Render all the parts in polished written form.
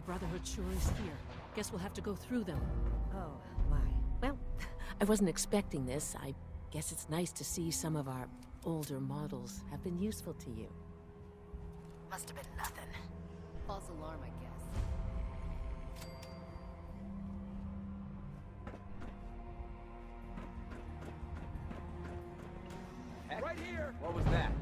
Brotherhood sure is here. Guess we'll have to go through them. Oh, my. Well, I wasn't expecting this. I guess it's nice to see some of our older models have been useful to you. Must have been nothing. False alarm, I guess. Heck? Right here! What was that?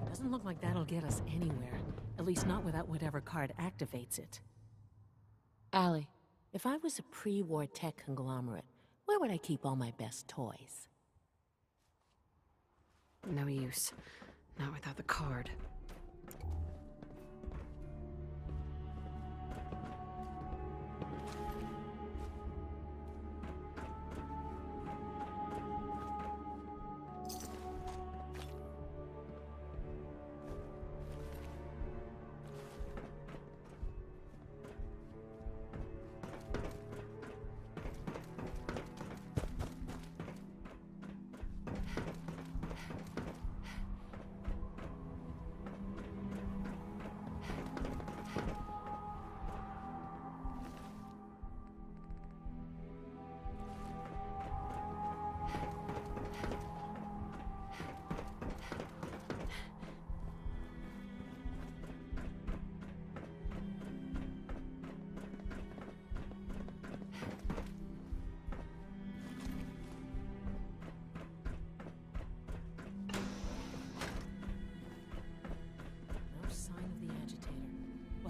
Doesn't look like that'll get us anywhere. At least not without whatever card activates it. Allie, if I was a pre-war tech conglomerate, where would I keep all my best toys? No use. Not without the card.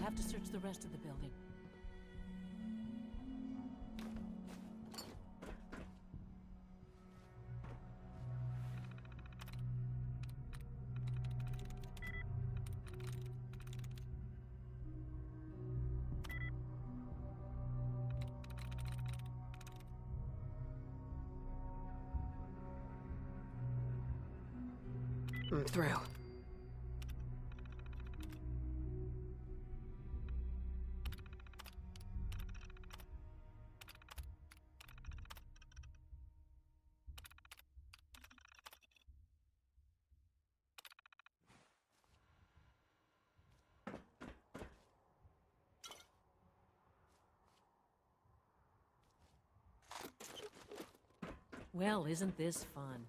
Have to search the rest of the building. I'm through. Well, isn't this fun?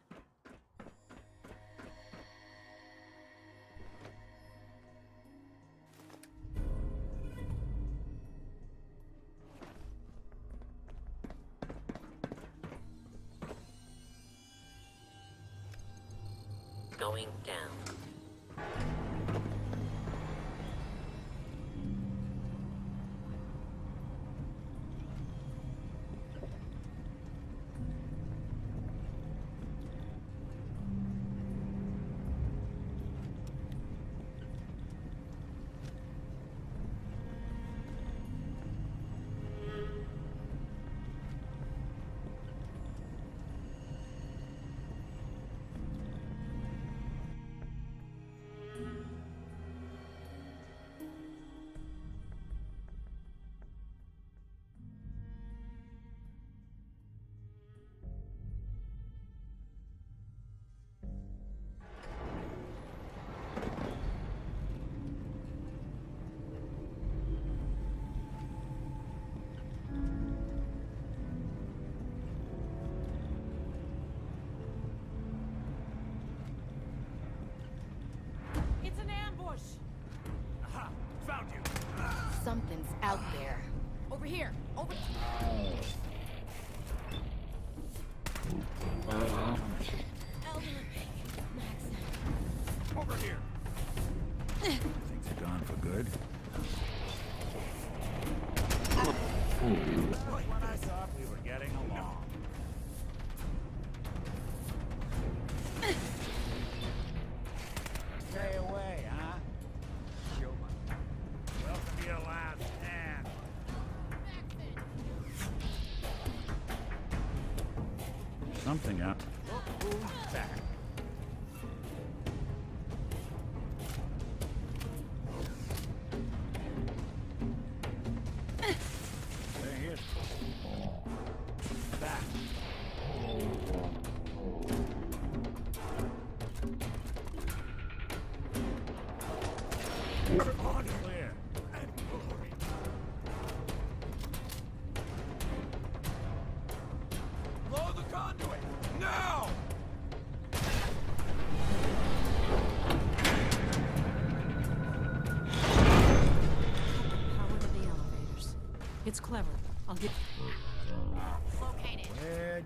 Going down. Something's out there. Over here! Over... Over here! Things are gone for good. When I thought we were getting along. Stay away, huh? Welcome to your last stand. Something out. Look who's back. There he is. Back. On clear. And glory. Blow the conduit! Now! Power to the elevators. It's clever. I'll get... Located. Where?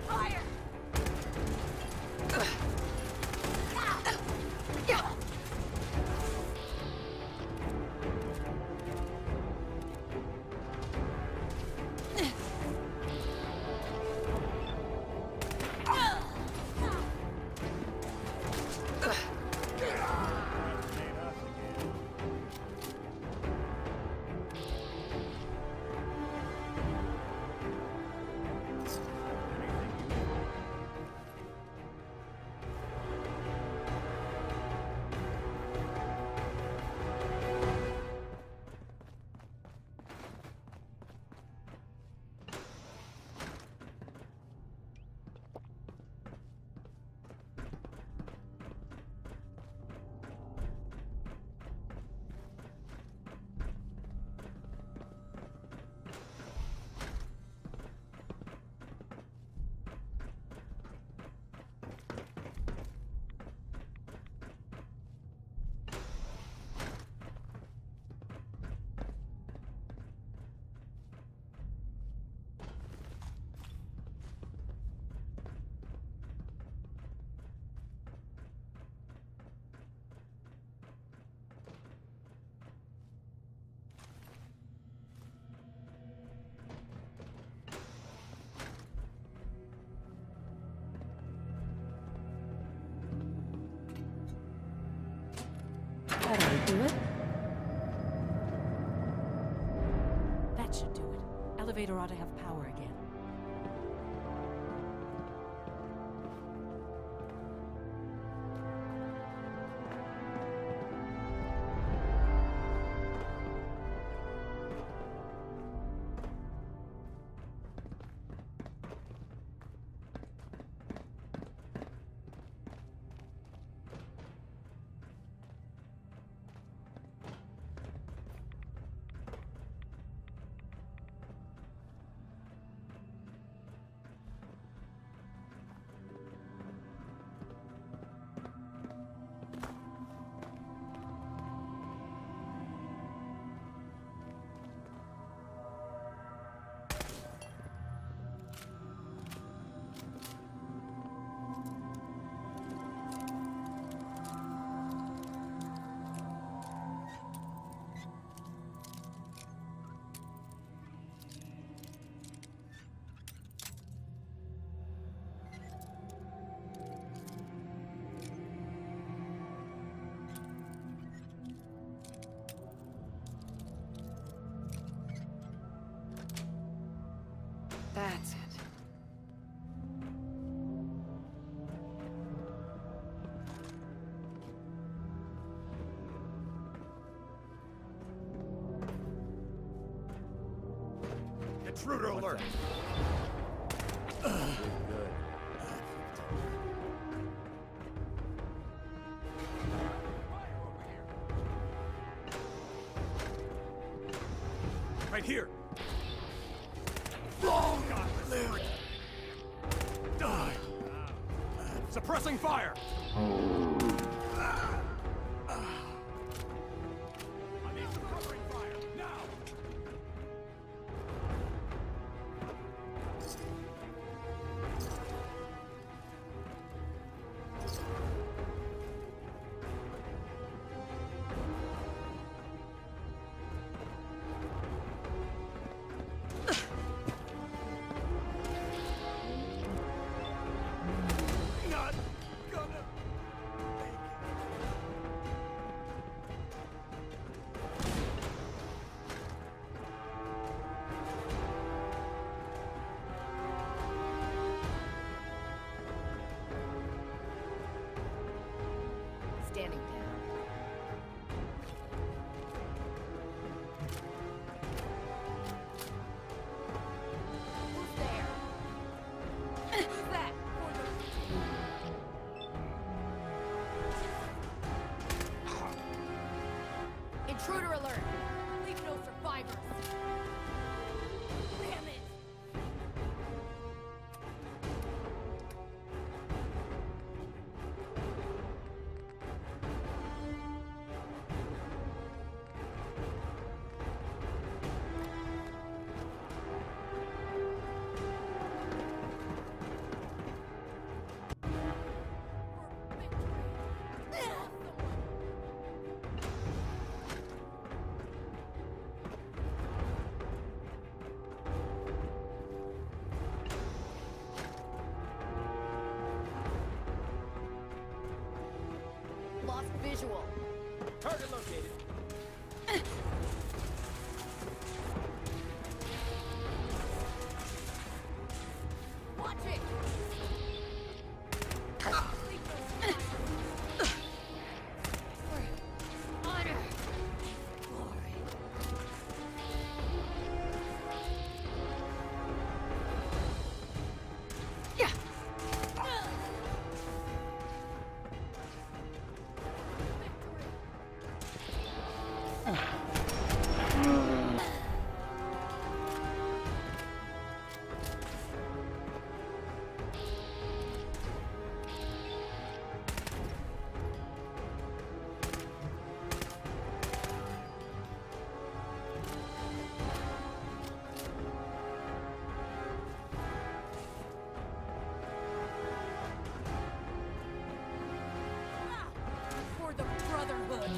Fire! That ought to do it. That should do it. Elevator ought to have power again. That's it. Intruder alert! Right here! Oh, God, live! Die! Suppressing fire! I need some covering fire, now! Not gonna make it. Standing down. Who's there? Who's that? Intruder alert! Leave no survivors! Damn it! Lost visual. Target located. Watch it! Honor! Glory! Yeah! For the Brotherhood!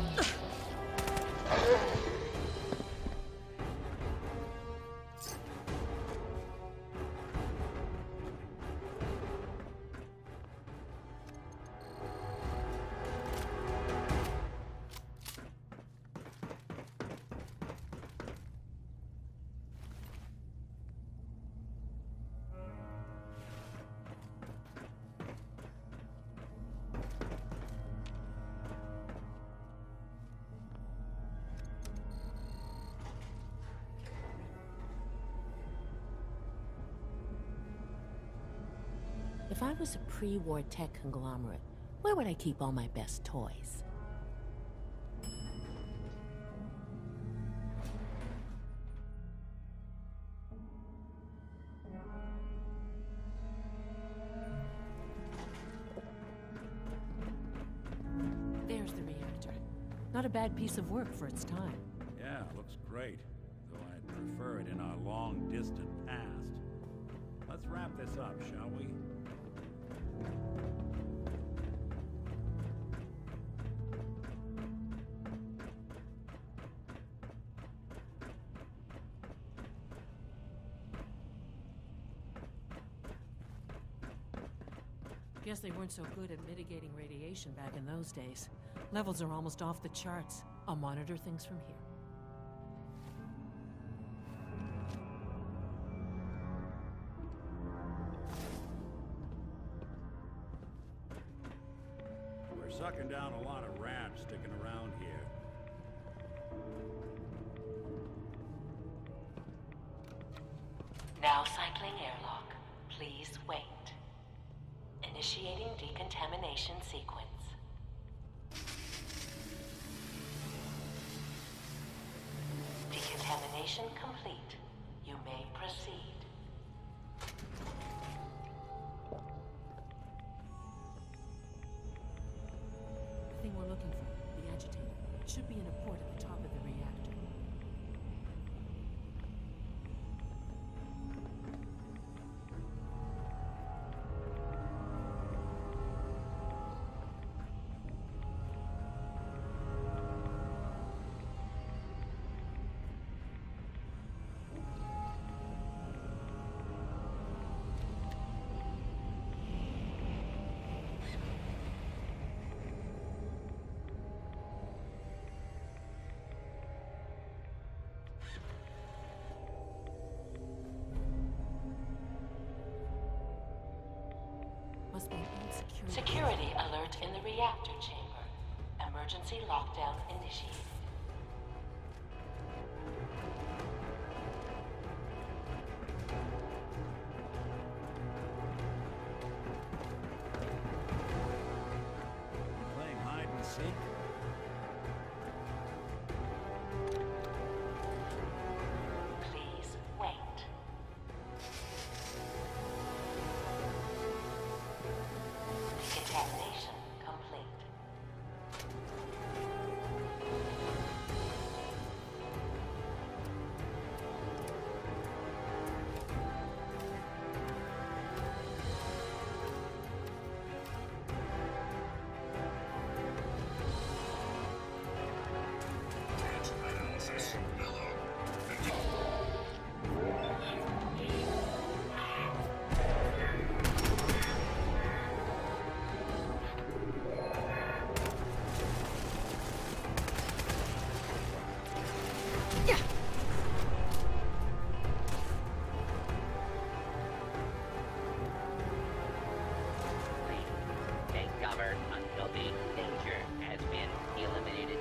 If I was a pre-war tech conglomerate, where would I keep all my best toys? There's the reactor. Not a bad piece of work for its time. Yeah, looks great. Though I'd prefer it in our long-distant past. Let's wrap this up, shall we? Guess they weren't so good at mitigating radiation back in those days. Levels are almost off the charts. I'll monitor things from here. We're sucking down a lot of rats sticking around here. Now cycling airlock. Please wait. Initiating decontamination sequence. Decontamination complete. You may proceed. looking for? The agitator. It should be in a port at the top of the reactor. Must be an old Security alert in the reactor chamber. Emergency lockdown initiated. Playing hide and seek? Please wait. Decontamination complete. Stay covered until the danger has been eliminated.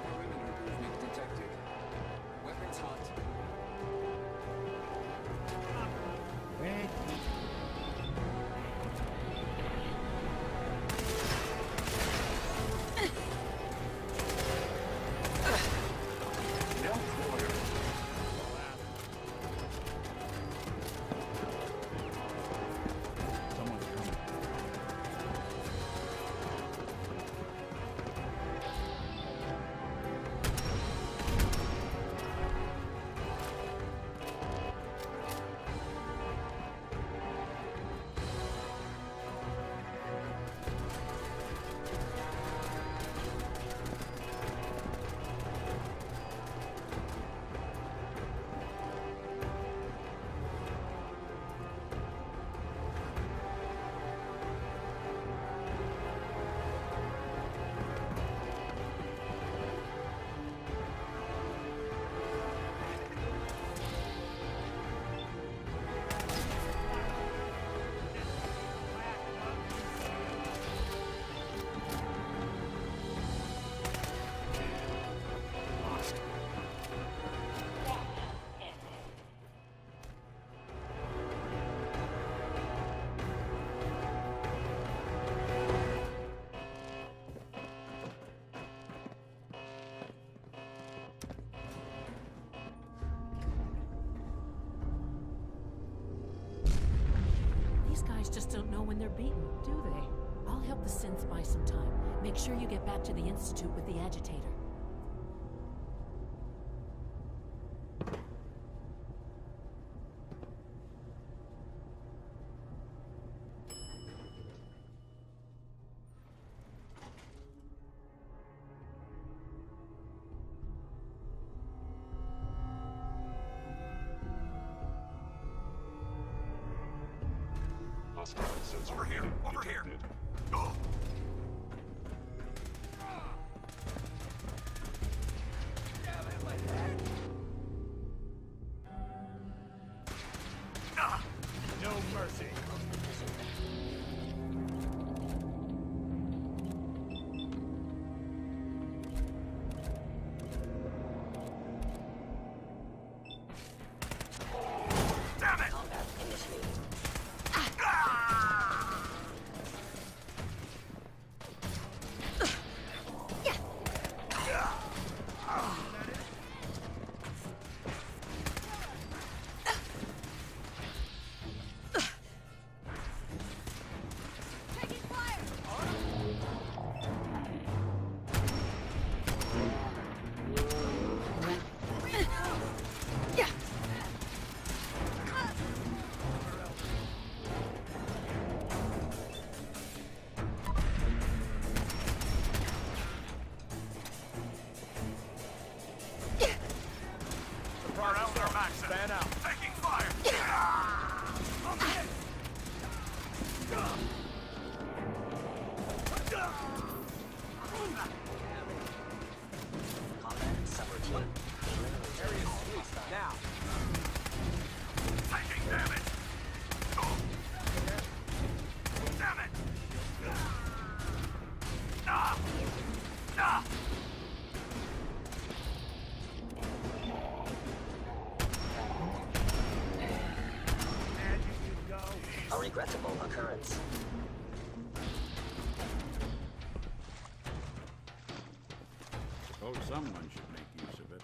Perimeter movement detected. Weapons hot. Someone's coming. These guys just don't know when they're beaten, do they? I'll help the synths buy some time. Make sure you get back to the Institute with the agitator. Over here. Over here. Oh. No mercy. Suppose someone should make use of it.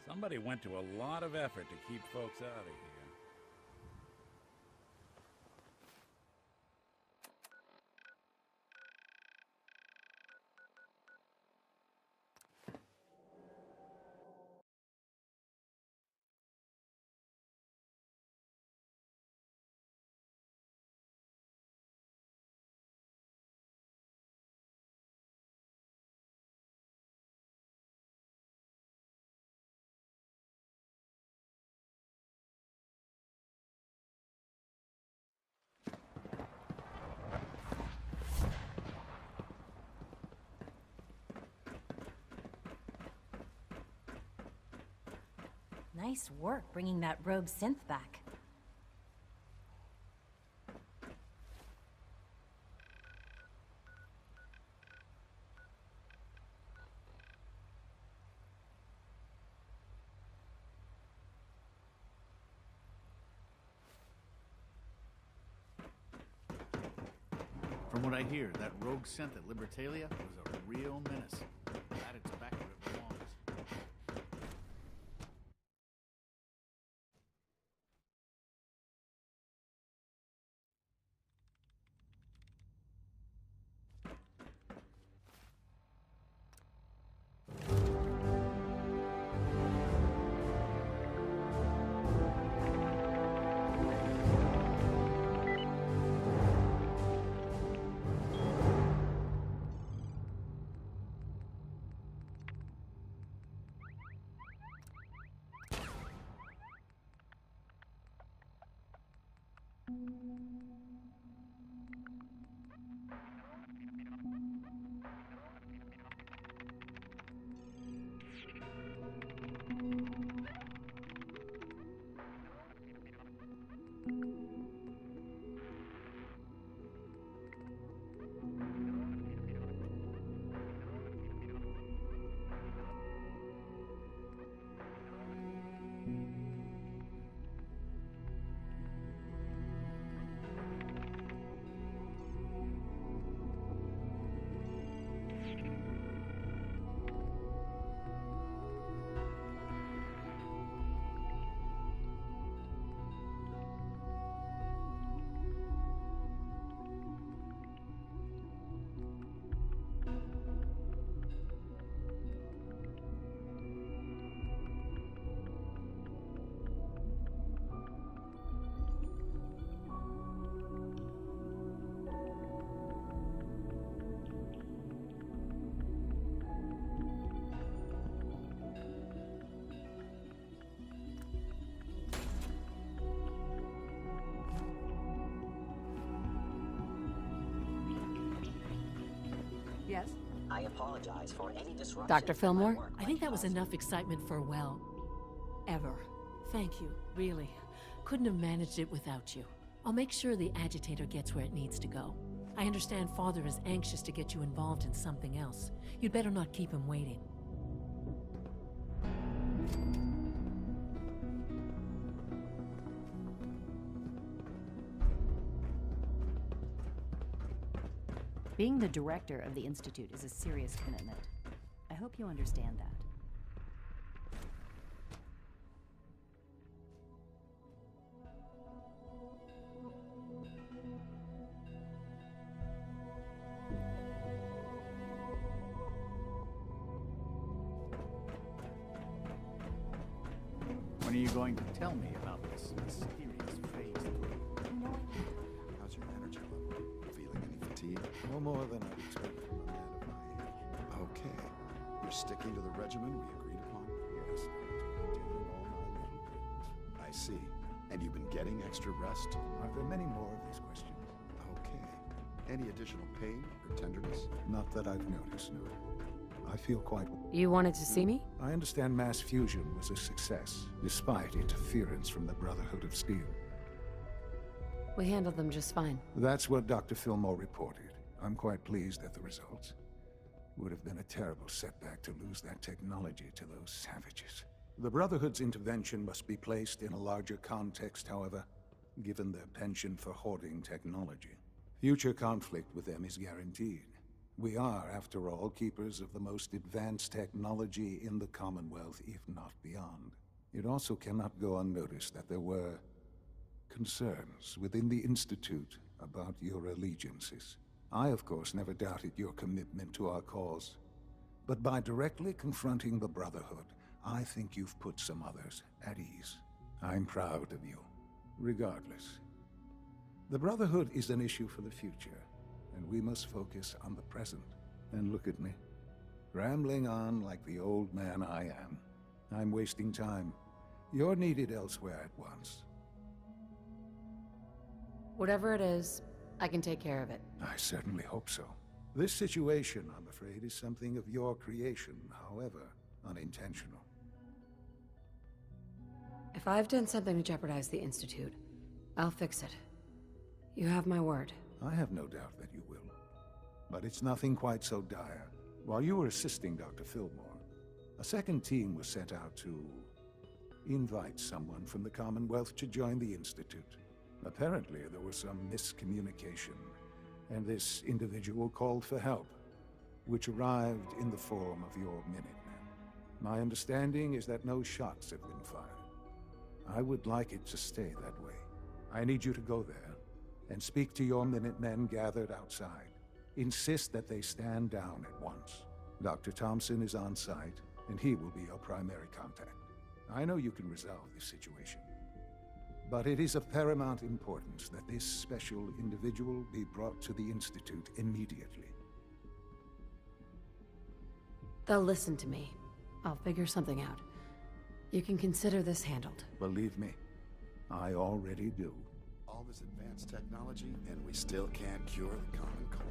Somebody went to a lot of effort to keep folks out of here. Nice work bringing that rogue synth back. From what I hear, that rogue synth at Libertalia was a real menace. Glad it's back where it belongs. Yes? I apologize for any disruption. Dr. Fillmore? to my work I think that was last- enough excitement for, well, ever. Thank you, really. Couldn't have managed it without you. I'll make sure the agitator gets where it needs to go. I understand Father is anxious to get you involved in something else. You'd better not keep him waiting. Being the director of the Institute is a serious commitment. I hope you understand that. When are you going to tell me about this mysterious phase 3? How's your energy level? Feeling any fatigue? No more than I'd expect from a man of my age. Okay. You're sticking to the regimen we agreed upon? Yes. I'm taking all my little pills. I see. And you've been getting extra rest? Are there many more of these questions? Okay. Any additional pain or tenderness? Not that I've noticed, no. I feel quite... You wanted to see me? I understand mass fusion was a success, despite interference from the Brotherhood of Steel. We handled them just fine. That's what Dr. Fillmore reported. I'm quite pleased at the results. Would have been a terrible setback to lose that technology to those savages. The Brotherhood's intervention must be placed in a larger context, however, given their penchant for hoarding technology. Future conflict with them is guaranteed. We are, after all, keepers of the most advanced technology in the Commonwealth, if not beyond. It also cannot go unnoticed that there were concerns within the Institute about your allegiances. I, of course, never doubted your commitment to our cause. But by directly confronting the Brotherhood, I think you've put some others at ease. I'm proud of you. Regardless, the Brotherhood is an issue for the future, and we must focus on the present. And look at me, rambling on like the old man I am. I'm wasting time. You're needed elsewhere at once. Whatever it is, I can take care of it. I certainly hope so. This situation, I'm afraid, is something of your creation, however unintentional. If I've done something to jeopardize the Institute, I'll fix it. You have my word. I have no doubt that you will. But it's nothing quite so dire. While you were assisting Dr. Fillmore, a second team was sent out to invite someone from the Commonwealth to join the Institute. Apparently, there was some miscommunication, and this individual called for help, which arrived in the form of your Minutemen. My understanding is that no shots have been fired. I would like it to stay that way. I need you to go there and speak to your Minutemen gathered outside. Insist that they stand down at once. Dr. Thompson is on site, and he will be your primary contact. I know you can resolve this situation, but it is of paramount importance that this special individual be brought to the Institute immediately. They'll listen to me. I'll figure something out. You can consider this handled. Believe me, I already do. All this advanced technology, and we still can't cure the common cold.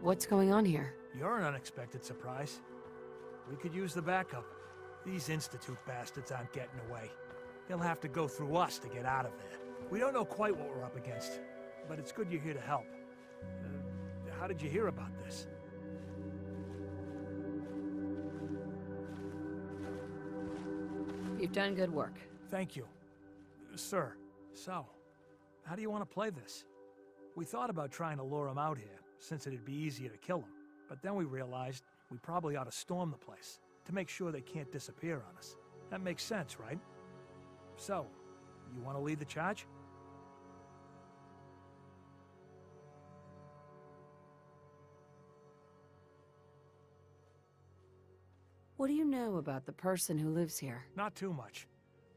What's going on here? You're an unexpected surprise. We could use the backup. These Institute bastards aren't getting away. They'll have to go through us to get out of there. We don't know quite what we're up against, but it's good you're here to help. How did you hear about this? You've done good work. Thank you. Sir, so, how do you want to play this? We thought about trying to lure him out here, since it'd be easier to kill him. But then we realized we probably ought to storm the place, to make sure they can't disappear on us. That makes sense, right? So, you want to lead the charge? What do you know about the person who lives here? Not too much.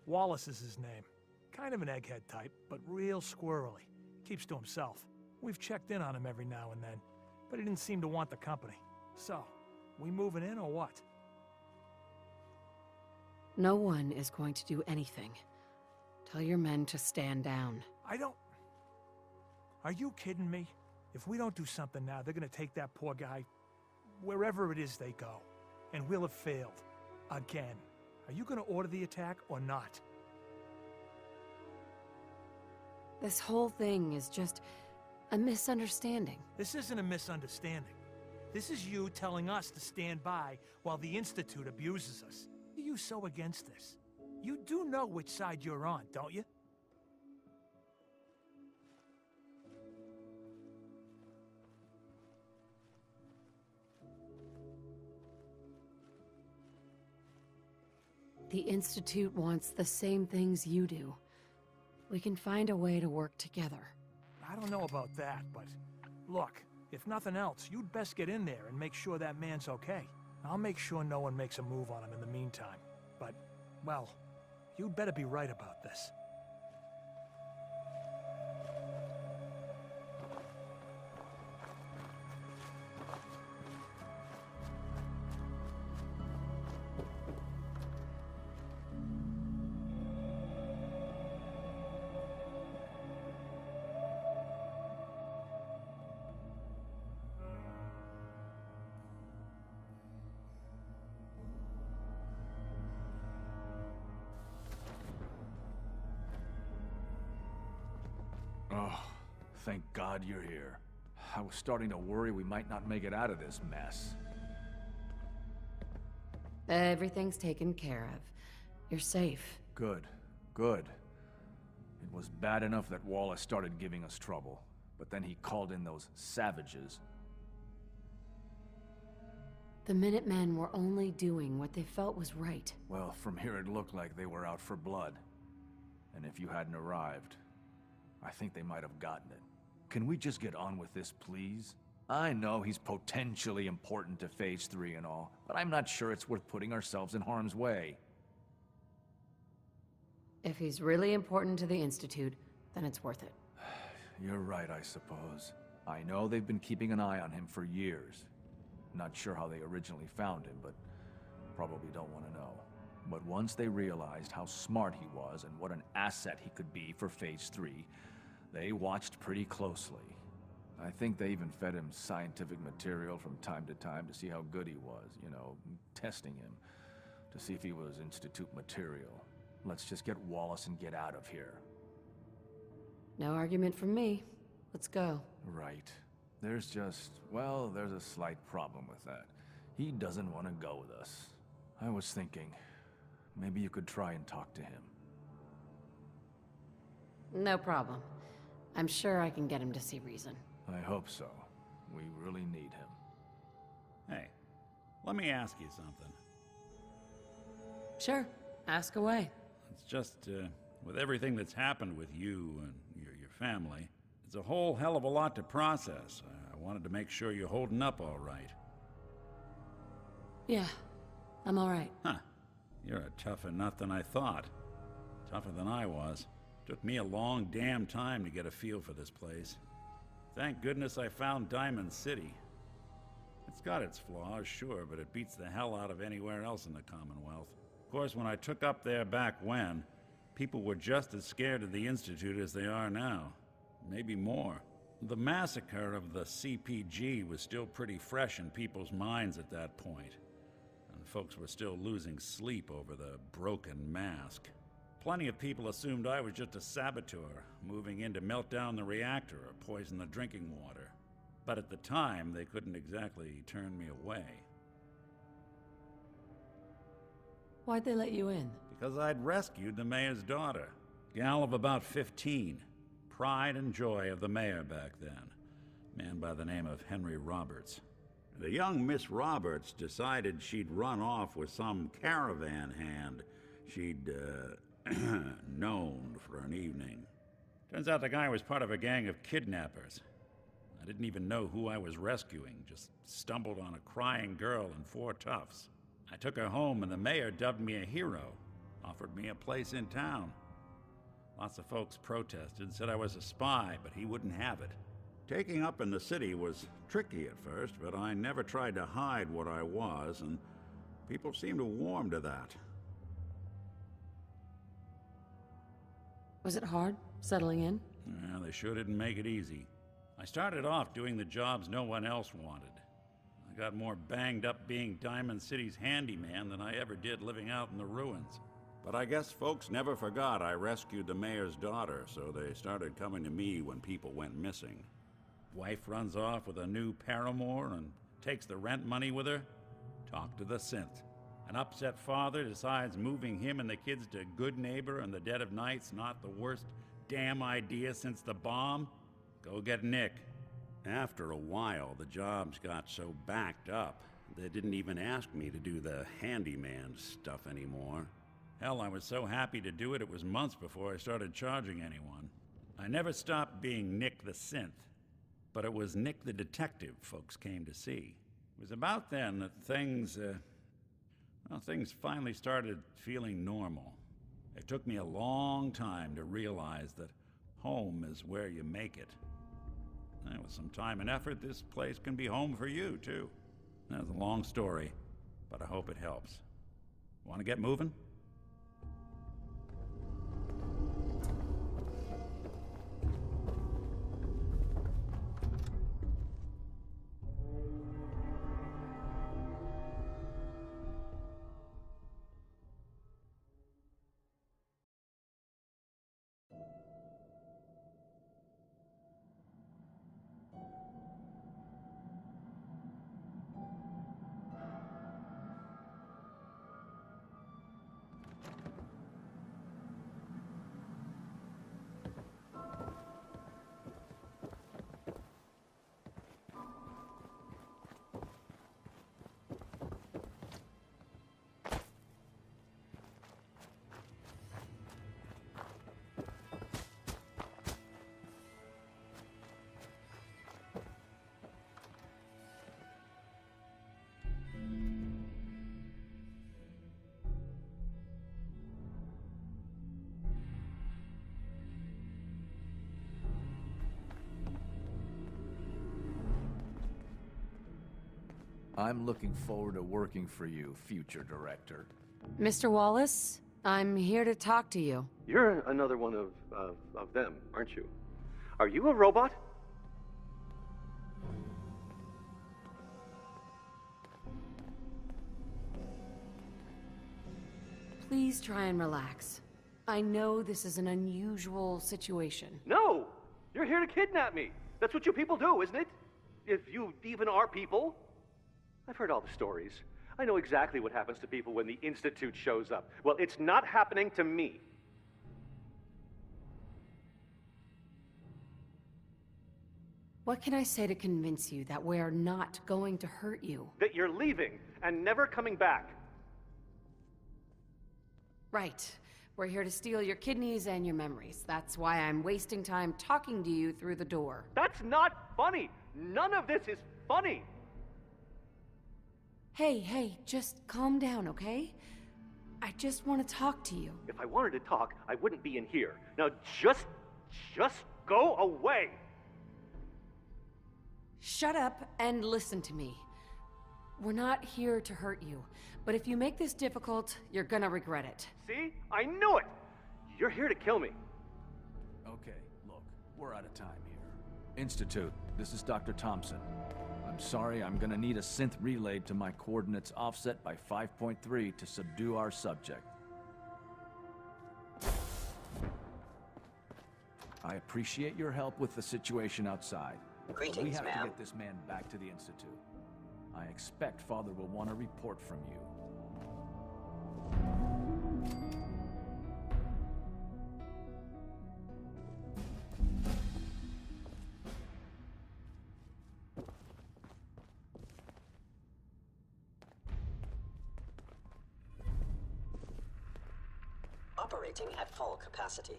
Wallace is his name. Kind of an egghead type, but real squirrely. Keeps to himself. We've checked in on him every now and then, but he didn't seem to want the company. So, we moving in or what? No one is going to do anything. Tell your men to stand down. Are you kidding me? If we don't do something now, they're gonna take that poor guy wherever it is they go. And we'll have failed. Again. Are you gonna order the attack or not? This whole thing is just a misunderstanding. This isn't a misunderstanding. This is you telling us to stand by while the Institute abuses us. Why are you so against this? You do know which side you're on, don't you? The Institute wants the same things you do. We can find a way to work together. I don't know about that, but look, if nothing else, you'd best get in there and make sure that man's okay. I'll make sure no one makes a move on him in the meantime. But, well, you'd better be right about this. Oh, thank God you're here. I was starting to worry we might not make it out of this mess. Everything's taken care of. You're safe. Good, good. It was bad enough that Wallace started giving us trouble, but then he called in those savages. The Minutemen were only doing what they felt was right. Well, from here it looked like they were out for blood. And if you hadn't arrived, I think they might have gotten it. Can we just get on with this, please? I know he's potentially important to Phase 3 and all, but I'm not sure it's worth putting ourselves in harm's way. If he's really important to the Institute, then it's worth it. You're right, I suppose. I know they've been keeping an eye on him for years. Not sure how they originally found him, but probably don't want to know. But once they realized how smart he was and what an asset he could be for Phase 3, they watched pretty closely. I think they even fed him scientific material from time to time to see how good he was, you know, testing him, to see if he was Institute material. Let's just get Wallace and get out of here. No argument from me. Let's go. Right. There's just, well, there's a slight problem with that. He doesn't want to go with us. I was thinking, maybe you could try and talk to him. No problem. I'm sure I can get him to see reason. I hope so. We really need him. Hey, let me ask you something. Sure. Ask away. It's just, with everything that's happened with you and your family, it's a whole hell of a lot to process. I wanted to make sure you're holding up all right. Yeah, I'm all right. Huh. You're a tougher nut than I thought. Tougher than I was. Took me a long damn time to get a feel for this place. Thank goodness I found Diamond City. It's got its flaws, sure, but it beats the hell out of anywhere else in the Commonwealth. Of course, when I took up there back when, people were just as scared of the Institute as they are now. Maybe more. The massacre of the CPG was still pretty fresh in people's minds at that point. folks were still losing sleep over the broken mask. Plenty of people assumed I was just a saboteur, moving in to melt down the reactor or poison the drinking water. But at the time, they couldn't exactly turn me away. Why'd they let you in? Because I'd rescued the mayor's daughter. Gal of about 15. Pride and joy of the mayor back then. Man by the name of Henry Roberts. The young Miss Roberts decided she'd run off with some caravan hand she'd, known for an evening. Turns out the guy was part of a gang of kidnappers. I didn't even know who I was rescuing, just stumbled on a crying girl and 4 toughs. I took her home and the mayor dubbed me a hero, offered me a place in town. Lots of folks protested, said I was a spy, but he wouldn't have it. Taking up in the city was tricky at first, but I never tried to hide what I was, and people seemed to warm to that. Was it hard, settling in? Yeah, they sure didn't make it easy. I started off doing the jobs no one else wanted. I got more banged up being Diamond City's handyman than I ever did living out in the ruins. But I guess folks never forgot I rescued the mayor's daughter, so they started coming to me when people went missing. Wife runs off with a new paramour and takes the rent money with her. Talk to the synth. An upset father decides moving him and the kids to Good Neighbor in the dead of night's not the worst damn idea since the bomb. Go get Nick. After a while, the jobs got so backed up, they didn't even ask me to do the handyman stuff anymore. Hell, I was so happy to do it, it was months before I started charging anyone. I never stopped being Nick the synth, but it was Nick the detective folks came to see. It was about then that things finally started feeling normal. It took me a long time to realize that home is where you make it. And with some time and effort, this place can be home for you, too. That's a long story, but I hope it helps. Want to get moving? I'm looking forward to working for you, future director. Mr. Wallace, I'm here to talk to you. You're another one of them, aren't you? Are you a robot? Please try and relax. I know this is an unusual situation. No! You're here to kidnap me. That's what you people do, isn't it? If you even are people. I've heard all the stories. I know exactly what happens to people when the Institute shows up. Well, it's not happening to me. What can I say to convince you that we're not going to hurt you? That you're leaving and never coming back. Right. We're here to steal your kidneys and your memories. That's why I'm wasting time talking to you through the door. That's not funny! None of this is funny! Hey, just calm down, okay? I just want to talk to you. If I wanted to talk, I wouldn't be in here. Now just go away! Shut up and listen to me. We're not here to hurt you, but if you make this difficult, you're gonna regret it. See? I knew it! You're here to kill me. Okay, look, we're out of time here. Institute, this is Dr. Thompson. I'm I'm sorry, I'm gonna need a synth relayed to my coordinates offset by 5.3 to subdue our subject. I appreciate your help with the situation outside. Greetings, we have to ma'am. get this man back to the Institute. I expect Father will want a report from you. Operating at full capacity.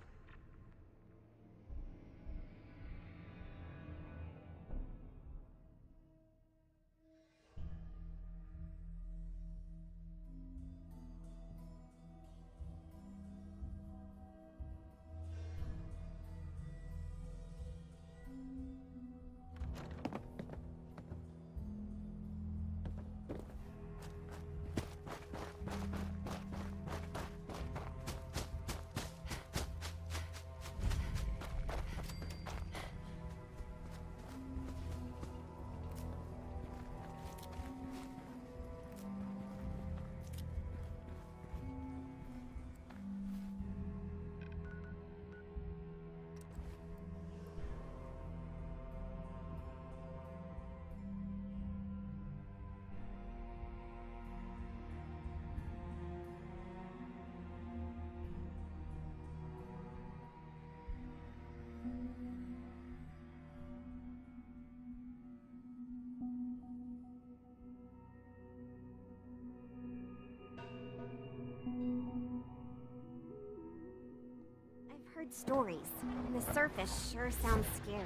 I've heard stories, and the surface sure sounds scary.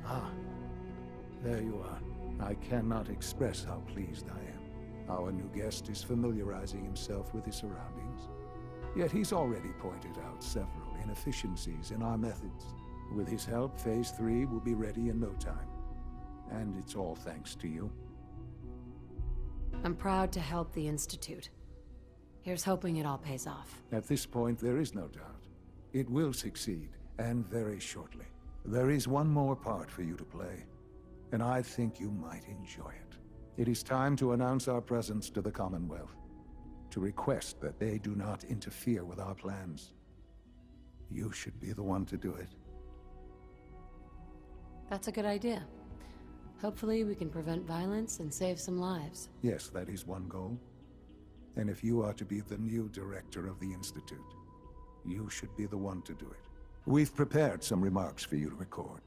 Ah, there you are. I cannot express how pleased I am. Our new guest is familiarizing himself with his surroundings. Yet he's already pointed out several inefficiencies in our methods. With his help, Phase 3 will be ready in no time. And it's all thanks to you. I'm proud to help the Institute. Here's hoping it all pays off. At this point, there is no doubt. It will succeed, and very shortly. There is one more part for you to play, and I think you might enjoy it. It is time to announce our presence to the Commonwealth, to request that they do not interfere with our plans. You should be the one to do it. That's a good idea. Hopefully we can prevent violence and save some lives. Yes, that is one goal. And if you are to be the new director of the Institute, you should be the one to do it. We've prepared some remarks for you to record.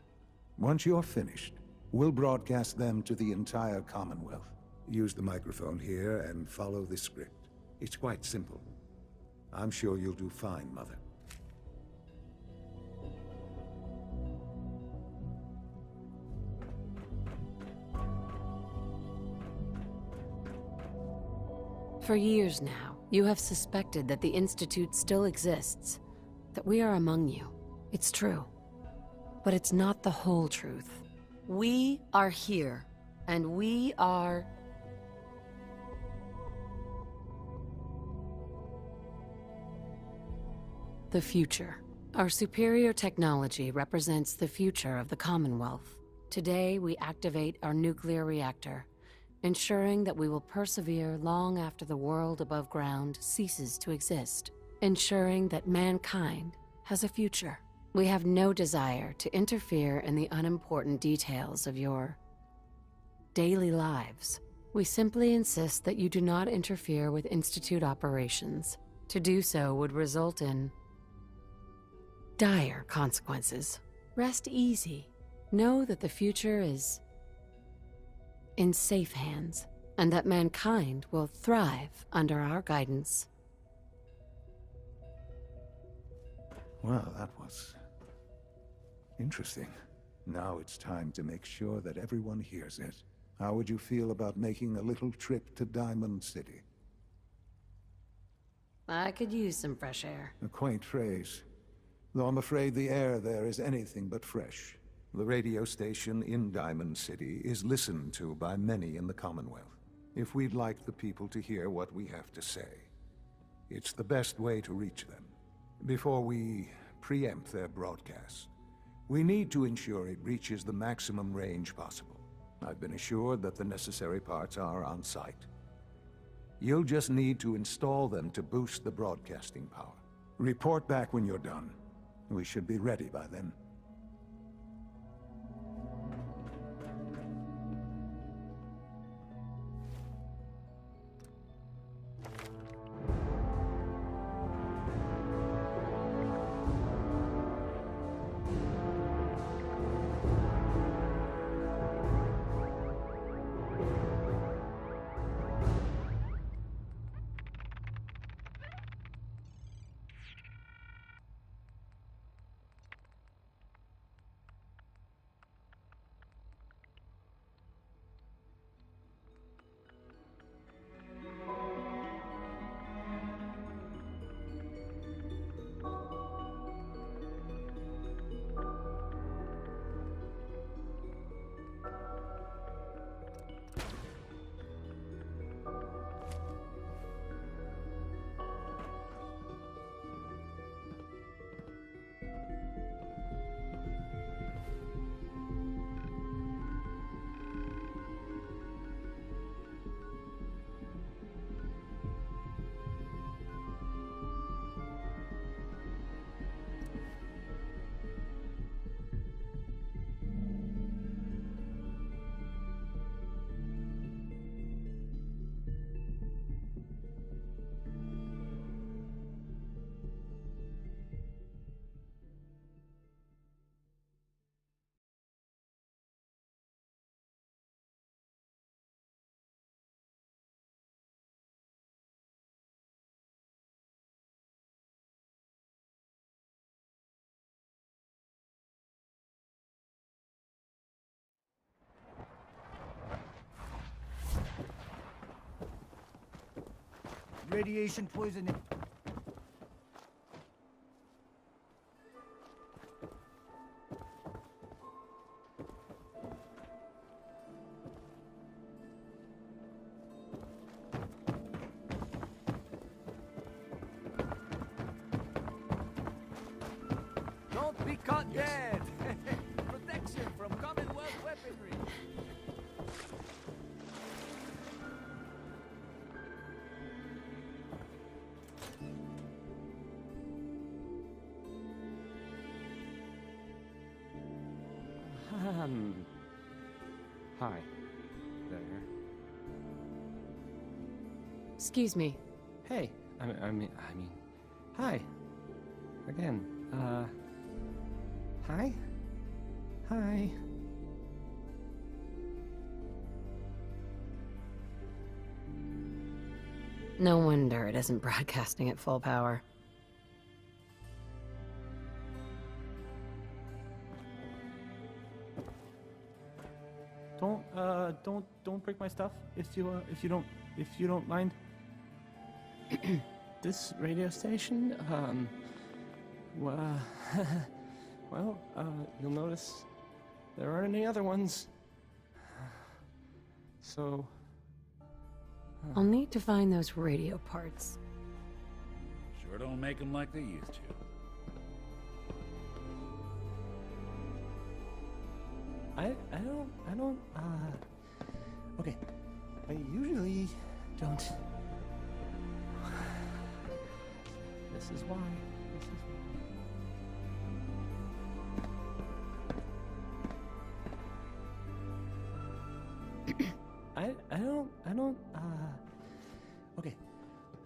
Once you're finished, we'll broadcast them to the entire Commonwealth. Use the microphone here and follow the script. It's quite simple. I'm sure you'll do fine, Mother. For years now, you have suspected that the Institute still exists, that we are among you. It's true. But it's not the whole truth. We are here, and we are... the future. Our superior technology represents the future of the Commonwealth. Today, we activate our nuclear reactor, ensuring that we will persevere long after the world above ground ceases to exist, ensuring that mankind has a future. We have no desire to interfere in the unimportant details of your daily lives. We simply insist that you do not interfere with Institute operations. To do so would result in dire consequences. Rest easy. Know that the future is in safe hands, and that mankind will thrive under our guidance. Well, that was interesting. Now it's time to make sure that everyone hears it. How would you feel about making a little trip to Diamond City? I could use some fresh air. A quaint phrase, though I'm afraid the air there is anything but fresh. The radio station in Diamond City is listened to by many in the Commonwealth. if we'd like the people to hear what we have to say. It's the best way to reach them. Before we preempt their broadcast, we need to ensure it reaches the maximum range possible. I've been assured that the necessary parts are on site. You'll just need to install them to boost the broadcasting power. Report back when you're done. We should be ready by then. Radiation poisoning. Don't be caught dead. Protection from Commonwealth weaponry. Hi. There. Excuse me. Hey. I mean, hi. Again. Hi? Hi. No wonder it isn't broadcasting at full power. Don't break my stuff if you don't mind. This radio station, well, you'll notice there aren't any other ones. So, I'll need to find those radio parts. Sure don't make them like they used to. I don't, okay. I usually don't. This is why. I don't, okay.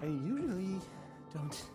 I usually don't